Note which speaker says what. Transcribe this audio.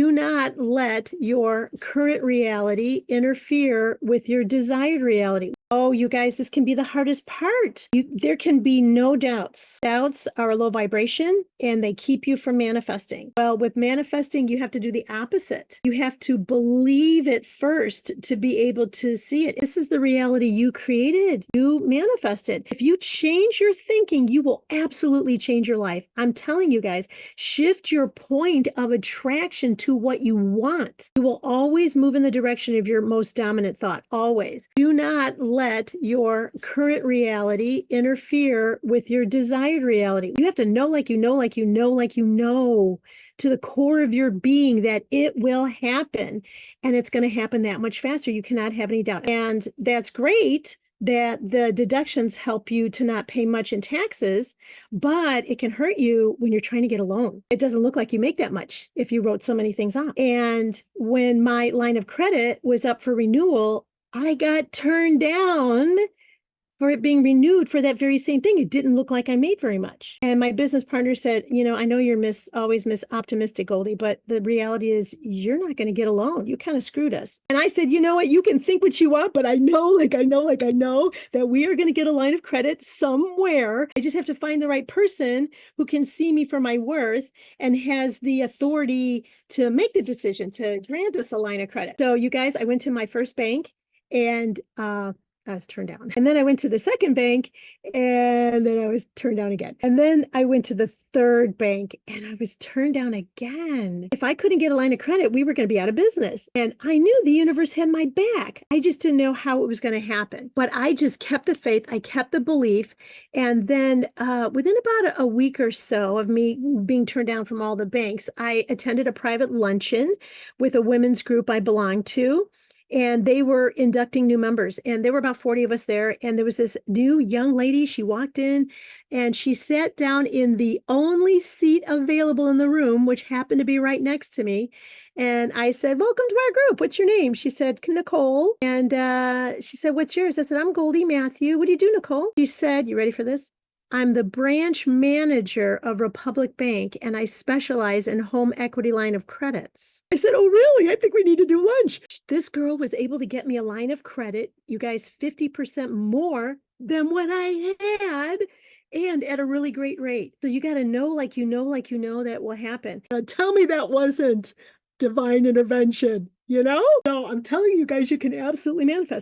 Speaker 1: Do not let your current reality interfere with your desired reality. Oh, you guys, this can be the hardest part. There can be no doubts. Doubts are a low vibration and they keep you from manifesting. Well, with manifesting, you have to do the opposite. You have to believe it first to be able to see it. This is the reality you created. You manifested. If you change your thinking, you will absolutely change your life. I'm telling you guys, shift your point of attraction to what you want. You will always move in the direction of your most dominant thought. Always. Do not let your current reality interfere with your desired reality. You have to know, like you know, like you know, like you know, to the core of your being that it will happen, and it's going to happen that much faster. You cannot have any doubt. And that's great that the deductions help you to not pay much in taxes, but it can hurt you when you're trying to get a loan. It doesn't look like you make that much if you wrote so many things off. And when my line of credit was up for renewal, I got turned down for it being renewed for that very same thing. It didn't look like I made very much. And my business partner said, I know you're always Miss Optimistic, Goldie, but the reality is you're not going to get a loan. You kind of screwed us. And I said, you know what? You can think what you want, but I know that we are going to get a line of credit somewhere. I just have to find the right person who can see me for my worth and has the authority to make the decision to grant us a line of credit. So you guys, I went to my first bank and I was turned down. And then I went to the second bank and then I was turned down again. And then I went to the third bank and I was turned down again. If I couldn't get a line of credit, we were going to be out of business. And I knew the universe had my back. I just didn't know how it was going to happen. But I just kept the faith. I kept the belief. And then within about a week or so of me being turned down from all the banks, I attended a private luncheon with a women's group I belonged to. And they were inducting new members, and there were about 40 of us there. And there was this new young lady. She walked in and she sat down in the only seat available in the room, which happened to be right next to me. And I said, welcome to our group. What's your name? She said, Nicole. And she said, what's yours? I said, I'm Goldie Matthew. What do you do, Nicole? She said, you ready for this? I'm the branch manager of Republic Bank, and I specialize in home equity line of credits. I said, oh, really? I think we need to do lunch. This girl was able to get me a line of credit, you guys, 50% more than what I had, and at a really great rate. So you got to know, like you know, that will happen. Tell me that wasn't divine intervention, So I'm telling you guys, you can absolutely manifest.